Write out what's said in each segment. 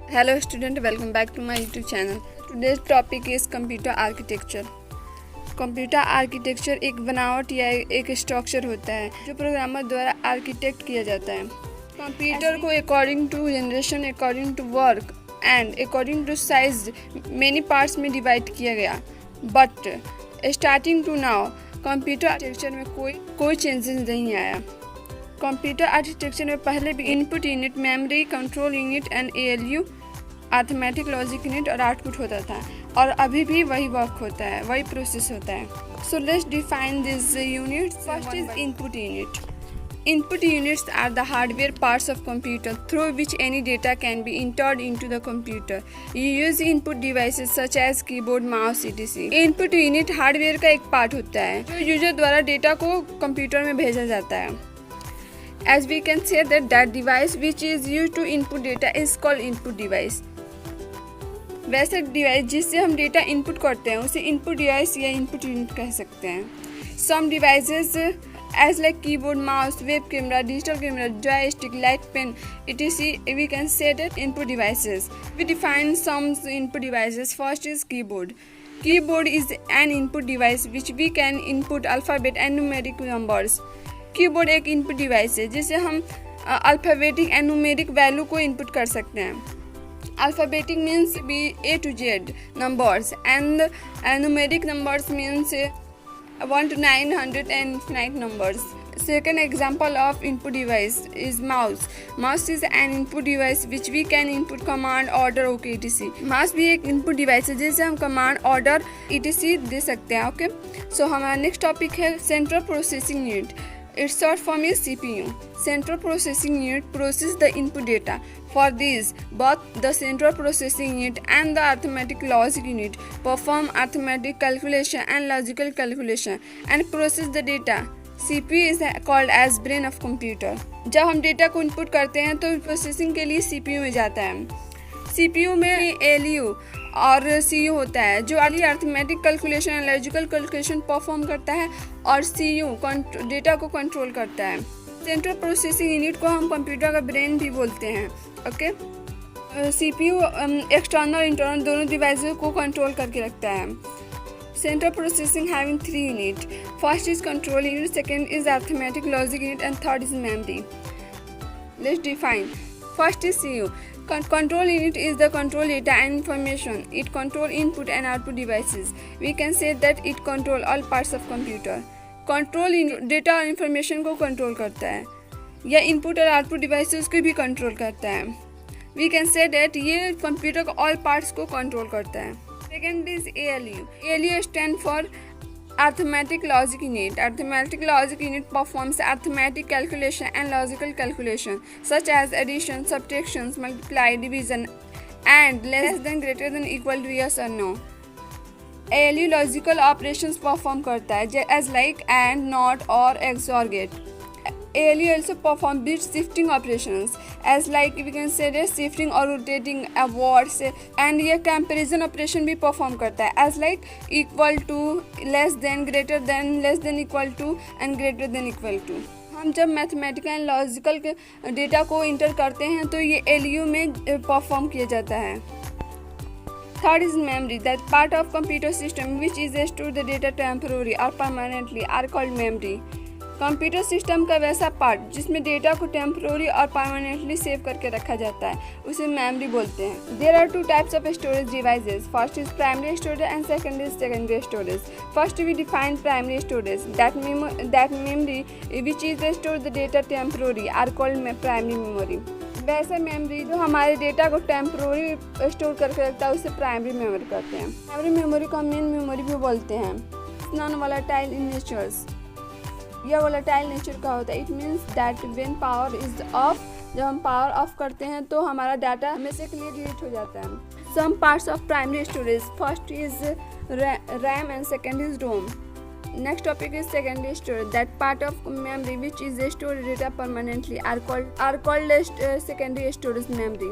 Hello student, welcome back to my YouTube channel. Today's topic is computer architecture. Computer architecture एक बनावट या एक structure होता है जो प्रोग्रामर द्वारा आर्किटेक्ट किया जाता है। कंप्यूटर को according to generation, according to work and according to size many parts में डिवाइड किया गया। But starting to now computer architecture में कोई चेंजेस नहीं आया। कंप्यूटर आर्किटेक्चर में पहले भी input unit, memory, control unit and ALU, arithmetic logic unit और आउटपुट होता था और अभी भी वही वर्क होता है, वही प्रोसेस होता है। So let's define this units. First is input unit. Input units are the hardware parts of computer through which any data can be entered into the computer. You use input devices such as keyboard, mouse, etc. Input unit hardware का एक part होता है जो user द्वारा data को computer में भेजा जाता है। As we can say that device which is used to input data is called input device. वैसे डिवाइस जिससे हम डेटा इनपुट करते हैं उसे इनपुट डिवाइस या इनपुट यूनिट कह सकते हैं। Some devices as like keyboard, mouse, web camera, digital camera, joystick, light pen, etc. we can say that input devices. We define some input devices. First is keyboard. Keyboard is an input device which we can input alphabet and numeric numbers. Keyboard एक input device है जिससे हम alphabetic and numeric value को input कर सकते हैं। अल्फ़ाबेटिक means be A to Z numbers and numeric numbers means 1 to 900 and infinite numbers. Second example of input device is mouse. Mouse is an input device which we can input command, order, OK, etc. Mouse भी एक input device है जिससे हम command, order, etc. दे सकते हैं। Okay, सो हमारा next topic है central processing unit. Its short form is CPU. Central Processing Unit processes the input data. For this, both the Central Processing Unit and the Arithmetic Logic Unit perform arithmetic calculation and logical calculation and process the data. CPU is called as brain of computer. जब हम data को input करते हैं तो processing के लिए CPU में जाता है। CPU में ALU और CU होता है जो arithmetic calculation and logical calculation perform करता है और CU डेटा को कंट्रोल करता है। सेंट्रल प्रोसेसिंग यूनिट को हम कंप्यूटर का ब्रेन भी बोलते हैं। ओके, CPU एक्सटर्नल इंटरनल दोनों डिवाइसेस को कंट्रोल करके रखता है। Central processing having 3 unit. First is control unit, second is arithmetic logic unit and third is memory. Let's define. First is CU. Control unit is the control data and information. It control input and output devices. We can say that it control all parts of computer. Control data और information को control करता है या input और output devices को भी control करता है। We can say that ये computer का all parts को control करता है। Second is ALU. ALU stand for Arithmetic Logic Unit. Arithmetic Logic Unit performs arithmetic calculation and logical calculation such as addition, subtraction, multiply, division and less than, greater than, equal to, yes or no. ALU logical operations perform करता है as like and, not, or, XOR, get. ALU also perform bit shifting operations as like we can say that shifting or rotating words and ये comparison operation भी perform करता है as like equal to, less than, greater than, less than, equal to and greater than, equal to. हम जब mathematical and logical के data को inter करते हैं तो ये ALU में परफॉर्म किया जाता है। Third is memory. That part of computer system which is store the data temporarily or permanently are called memory. Computer system का वैसा पार्ट जिसमें डेटा को टेम्पररी और परमानेंटली सेव करके रखा जाता है उसे मेमोरी बोलते हैं। There are 2 types of storage devices. First is primary storage and second is secondary storage. First we define primary storage. That memory which is store the data temporary are called primary memory. वैसे memory जो हमारे data को temporary store करके रखता है उसे primary memory कहते हैं। प्राइमरी मेमोरी को मेन मेमोरी भी बोलते हैं। Non volatile in nature's. यह वोलेटाइल नेचर का होता है. It means that when power is of, जब हम पावर ऑफ करते हैं तो हमारा डाटा हमेशा के लिए डिलीट हो जाता है। Some parts of primary storage. First is RAM and second is ROM. Next topic is secondary storage. That part of memory which is store data permanently are called secondary storage memory.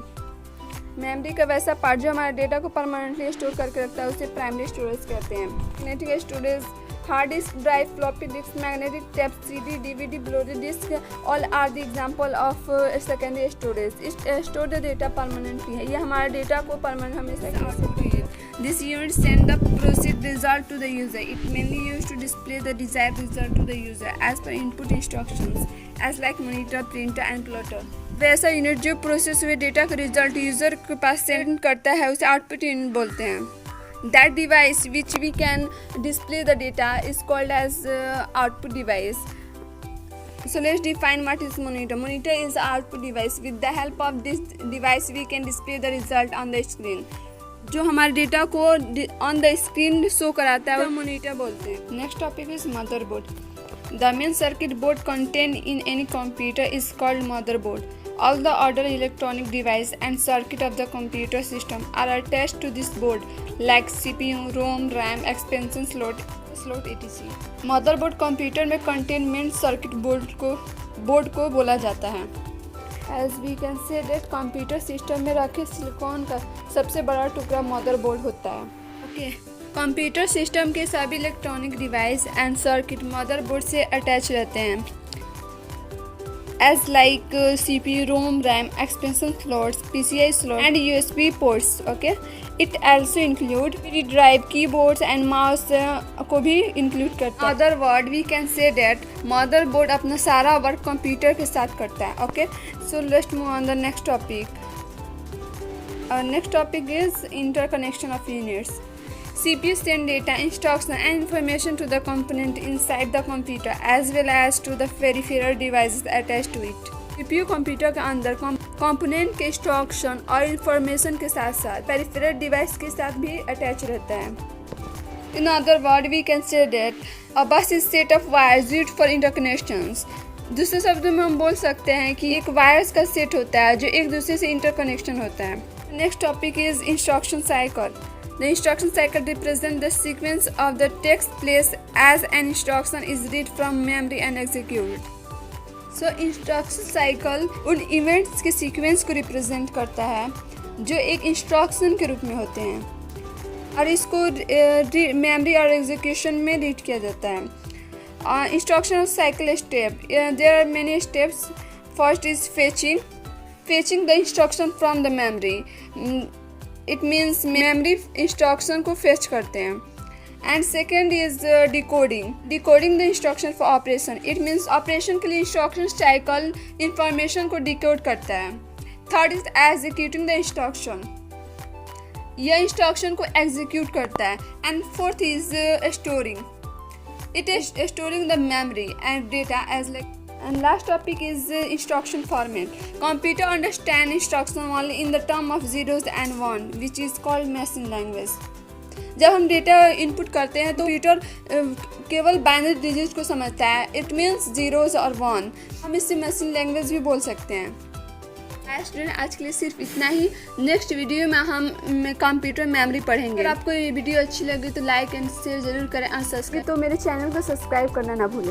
Memory का वैसा part जो हमारे data को permanently store करके रखता है उसे primary storage कहते हैं। Magnetic storage Hard disk drive, floppy disk, magnetic tape, CD, DVD, Blu-ray disc, all are the example of secondary storage. It store the data permanently है, ये हमारा डेटा को परमानेंट हमेशा कर सकती है. This unit send the processed result to the user. It mainly used to display the desired result to the user as per input instructions, as like monitor, printer and plotter. वैसा unit जो process हुए data का result user के पास send करता है उसे output unit बोलते हैं. That device which we can display the data is called as output device. So let's define what is monitor. Monitor is output device. With the help of this device we can display the result on the screen. जो हमारे data को on the screen show कराता है वो monitor बोलते हैं. Next topic is motherboard. The main circuit board contained in any computer is called motherboard. All the other electronic device and circuit of the computer system are attached to this board, like CPU, ROM, RAM, expansion slot, etc. Motherboard computer में contain main circuit board को बोला जाता है. As we can say that computer system में रखे silicon का सबसे बड़ा टुकड़ा मदरबोर्ड होता है. ओके, कंप्यूटर सिस्टम के सभी electronic device and circuit motherboard से अटैच रहते हैं. As like CPU, ROM, RAM, expansion slots, PCI slots and USB ports. Okay, it also include CD drive, keyboards and mouse को भी include करता है. Other word we can say that motherboard अपना सारा work computer के साथ करता है. Okay, so let's move on the next topic. Our next topic is interconnection of units. CPU send data, instruction and information to the component inside the computer as well as to the peripheral devices attached to it. CPU computer के अंदर component के instruction और information के साथ साथ peripheral device के साथ भी अटैच रहता है. In other word we can say that a bus is set of wires used for interconnections. दूसरे शब्दों में हम बोल सकते हैं कि एक वायर्स का सेट होता है जो एक दूसरे से इंटरकनेक्शन होता है. Next topic is instruction cycle. The instruction cycle represents the sequence of the text place as an instruction is read from memory and executed. So instruction cycle उन events के sequence को represent करता है जो एक instruction के रूप में होते हैं और इसको memory और execution में read किया जाता है. Instruction cycle step. There are many steps. First is fetching the instruction from the memory. It means memory instruction को fetch करते हैं. And second is decoding the instruction for operation. It means operation के लिए instruction cycle information को decode करता है. Third is executing the instruction. यह instruction को execute करता है. And fourth is storing. It is storing the memory and data as like. And last topic is instruction format. Computer understand instruction only in the term of zeros and one, which is called machine language. जब हम data input करते हैं तो computer केवल binary digit को समझता है. It means zeros और वन. हम इससे मशीन लैंग्वेज भी बोल सकते हैं. स्टूडेंट आज के लिए सिर्फ इतना ही. नेक्स्ट वीडियो में हम कंप्यूटर मेमोरी पढ़ेंगे. अगर आपको ये वीडियो अच्छी लगी तो लाइक एंड शेयर जरूर करें और सब्सक्राइब तो मेरे चैनल को सब्सक्राइब करना ना भूलें.